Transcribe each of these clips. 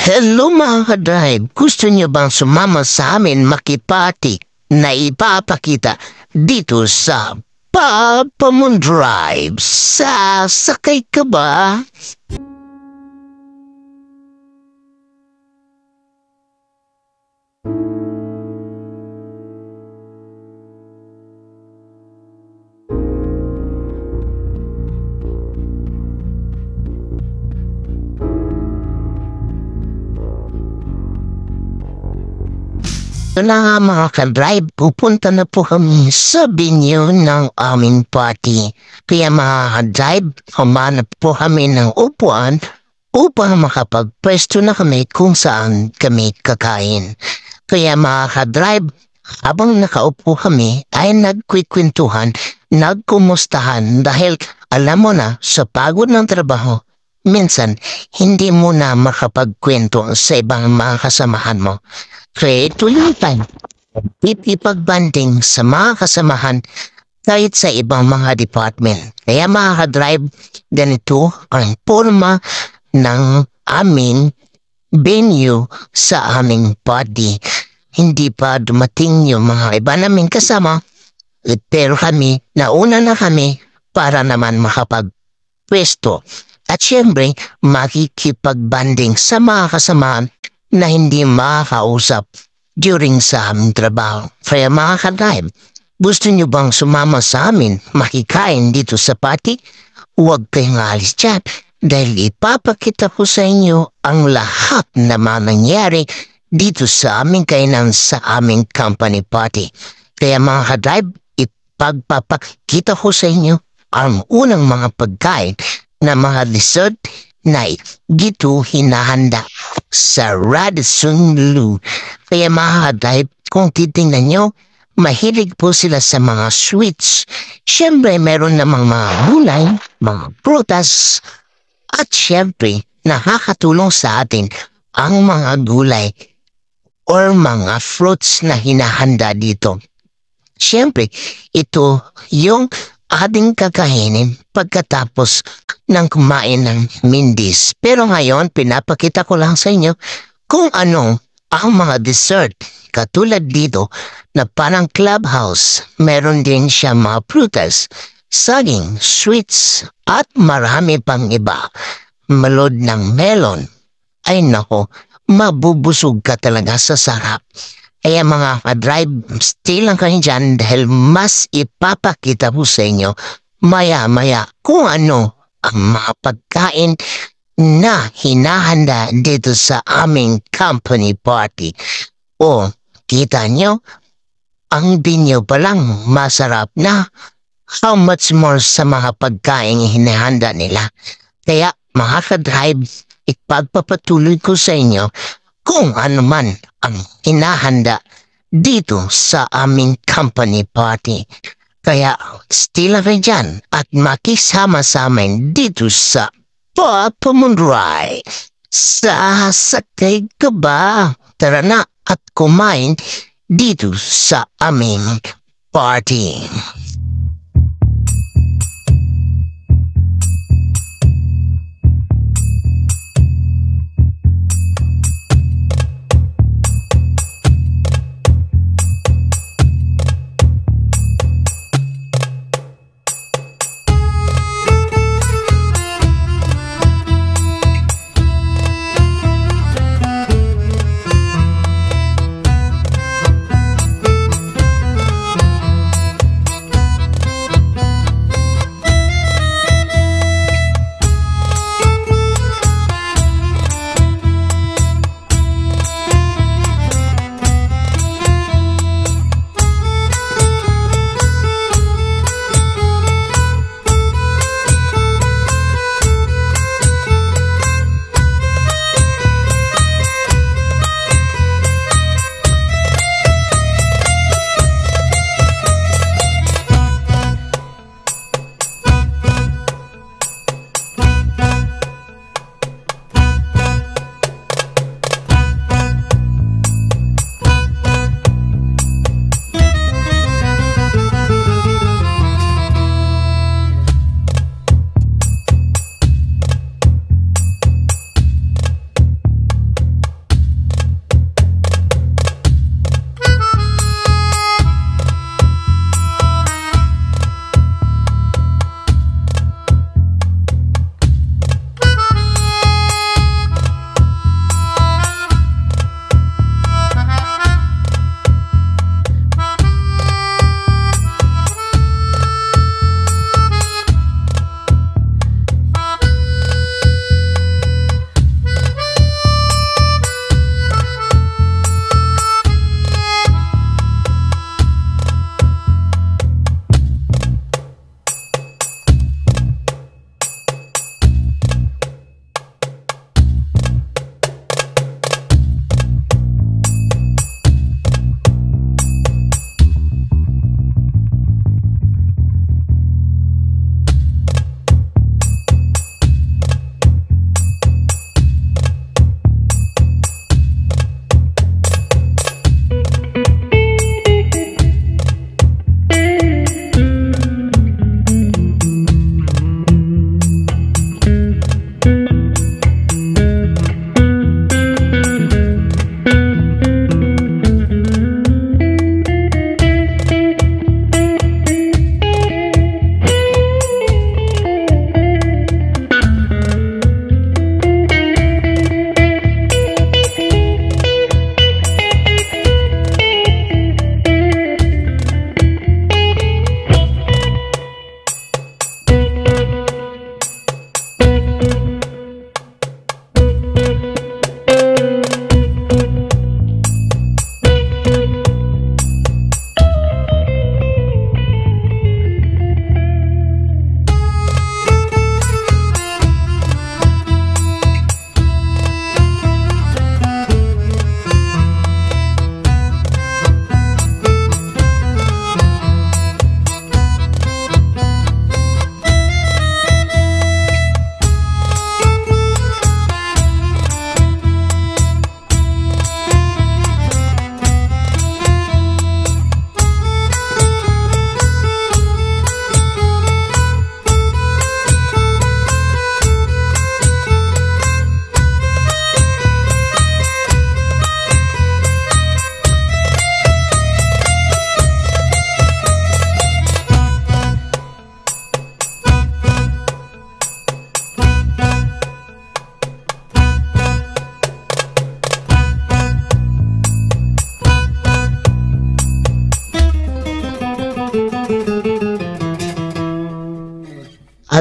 Hello mga ka-drive, gusto niyo bang sumama sa amin makipati na ipapakita dito sa Papa Moon Drive? Sasakay ka ba? Ito na nga mga ka-drive, pupunta na po kami sa venue ng aming party. Kaya mga ka-drive, humanap po kami ng upuan upang makapagpwesto na kami kung saan kami kakain. Kaya mga ka-drive, habang nakaupo kami ay nagkwikwentuhan, nagkumustahan dahil alam mo na sa pagod ng trabaho, minsan hindi mo na makapagkwento sa ibang mga kasamahan mo. Kaya ito yung time, ipag-banding sa mga kasamahan kahit sa ibang mga department. Kaya mga ka-drive, ganito ang forma ng aming venue sa aming party. Hindi pa dumating yung mga iba naming kasama, pero kami, nauna na kami para naman makapagpwesto. At syempre, makikipag-banding sa mga kasamahan na hindi makakausap during sa aming trabaho. Kaya mga ka-drive, gusto nyo bang sumama sa amin makikain dito sa party? Huwag kayong alis dyan dahil ipapakita ko sa inyo ang lahat na mangyayari dito sa aming kainan sa aming company party. Kaya mga ka-drive, ipagpapakita ko sa inyo ang unang mga pagkain na mga dessert na dito hinahanda sa Radisson Blu. Kaya mga ka-drive, kung titingnan nyo, mahilig po sila sa mga sweets. Siyempre, meron namang mga gulay, mga prutas, at siyempre, nakakatulong sa atin ang mga gulay or mga fruits na hinahanda dito. Siyempre, ito yung ating kakainin pagkatapos ng kumain ng Mindy's. Pero ngayon, pinapakita ko lang sa inyo kung ano ang mga dessert. Katulad dito na parang clubhouse, meron din siya mga prutas, saging, sweets, at marami pang iba. Malod ng melon. Ay nako, mabubusog ka talaga sa sarap. Kaya mga ka-drive, stay lang kayo dyan dahil mas ipapakita ko sa inyo maya-maya kung ano ang mga pagkain na hinahanda dito sa aming company party. O, kita nyo, ang binyo pa lang masarap na. How much more sa mga pagkain hinahanda nila. Kaya mga ka-drive, ipagpapatuloy ko sa inyo kung ano man ang hinahanda dito sa aming company party. Kaya stay lang kayo dyan at makisama sa amin dito sa Papa Moon Drive. Sasakay ka ba? Tara na at kumain dito sa aming party.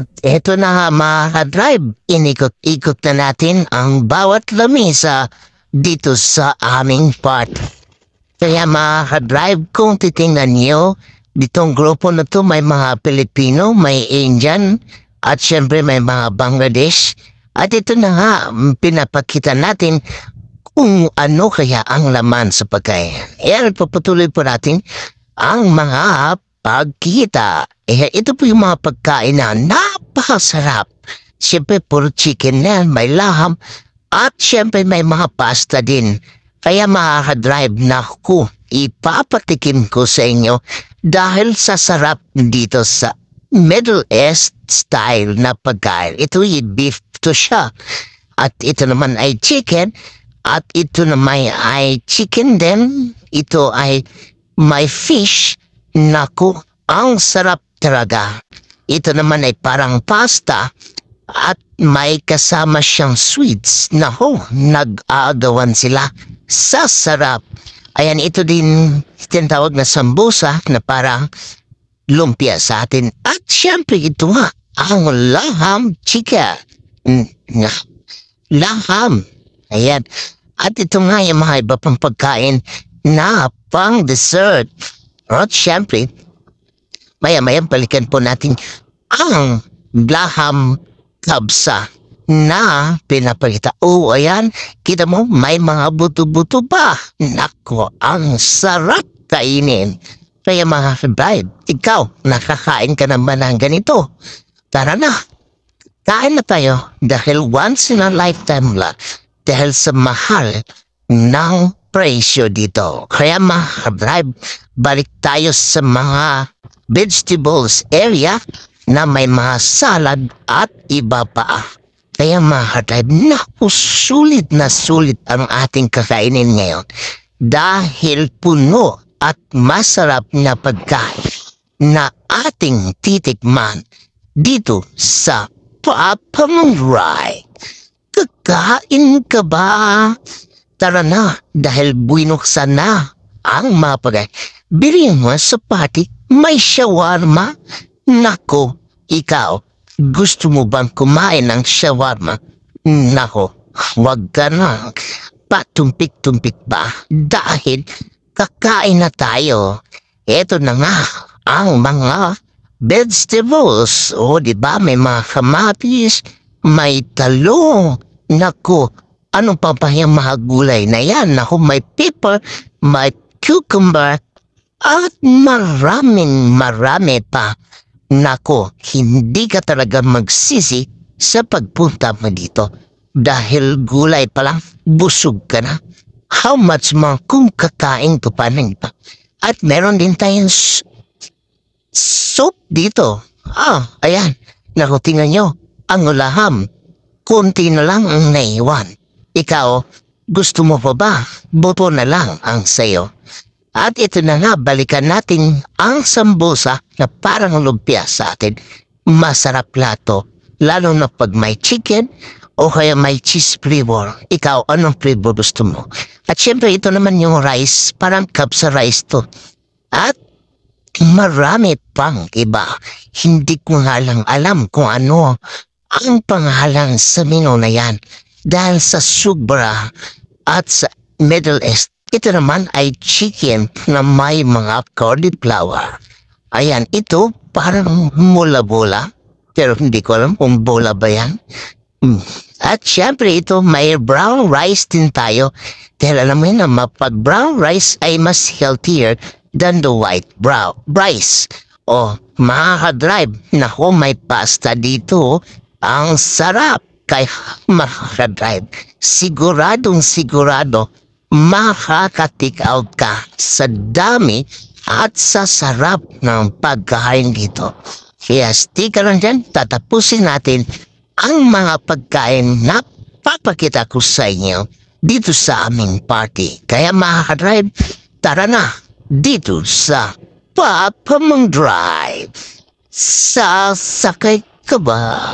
At eto na nga mga ka-drive, inikot-ikot na natin ang bawat lamesa dito sa aming part. Kaya mga ka-drive, kung titingnan niyo, ditong grupo na to may mga Pilipino, may Indian, at syempre may mga Bangladesh. At ito na nga, pinapakita natin kung ano kaya ang laman sa pagkain. Papatuloy po natin ang mga pagkita. Ito po yung mga pagkain na napakasarap. Siyempre, puro chicken na, may laham, at siyempre may mga pasta din. Kaya makaka-drive na ko, ipapatikim ko sa inyo dahil sa sarap dito sa Middle East style na pagkain. Ito yung beef to siya. At ito naman ay chicken. At ito naman ay chicken din. Ito ay may fish. Naku, ang sarap talaga. Ito naman ay parang pasta at may kasama siyang sweets. Naku, nag-aagawan sila sa sarap. Ayan, ito din tinatawag na sambusa na parang lumpia sa atin. At syempre ito nga, ang laham chicken. Laham. Ayan. At ito nga yung mga iba pang pagkain na pang dessert. At syempre, maya-maya balikan po natin ang laham kabsa na pinapakita. Ayan, kita mo, may mga buto-buto pa. Nako, ang sarap kainin. Kaya mga ka-drive, ikaw, nakakain ka naman ng ganito. Tara na, kain na tayo dahil once in a lifetime lang. Dahil sa mahal ng presyo dito. Kaya mga ka-drive, balik tayo sa mga vegetables area na may mga salad at iba pa. Kaya mga ka-drive, naku, sulit na sulit ang ating kakainin ngayon. Dahil puno at masarap na pagkain na ating titikman dito sa Papamangray. Kakain ka ba? Tara na, dahil binuksan na ang mga pagkain. Bilhin mo sa party, may shawarma. Nako, ikaw, gusto mo bang kumain ng shawarma? Nako, wag ka na. Patumpik-tumpik ba? Dahil kakain na tayo. Eto na nga, ang mga vegetables. Diba, may mga kamatis, may talong. Naku, anong papayang mga gulay na yan? Naku, may pepper, may cucumber, at marami pa. Naku, hindi ka talaga magsisi sa pagpunta mo dito. Dahil gulay pa lang, busog ka na. How much more kung kakain ko pa ng iba? At meron din tayong soup dito. Ayan. Naku, tingnan nyo, ang laham. Kunti na lang ang naiwan. Ikaw, gusto mo pa ba? Buto na lang ang sayo. At ito na nga, balikan natin ang sambusa na parang lumpia sa atin. Masarap lato, lalo na pag may chicken o kaya may cheese flavor. Ikaw, anong flavor gusto mo? At syempre, ito naman yung rice, parang kabsa rice to. At marami pang iba. Hindi ko nga lang alam kung ano ang pangalan sa menu na yan. Dahil sa sobra at sa Middle East, ito naman ay chicken na may mga cauliflower. Ayan, ito parang mula-bola. Pero hindi ko alam kung bola ba yan. At syempre ito may brown rice din tayo. Dahil alam mo yun na pag brown rice ay mas healthier than the white brown rice. Mga ka-drive, naku, may pasta dito. Ang sarap. Kaya mga ka-drive, sigurado makaka-take out ka sa dami at sa sarap ng pagkain dito. Kaya stick ka lang dyan, tatapusin natin ang mga pagkain na papakita ko sa inyo dito sa aming party. Kaya mga ka-drive, tara na dito sa Papamangray. Sasakay ka ba?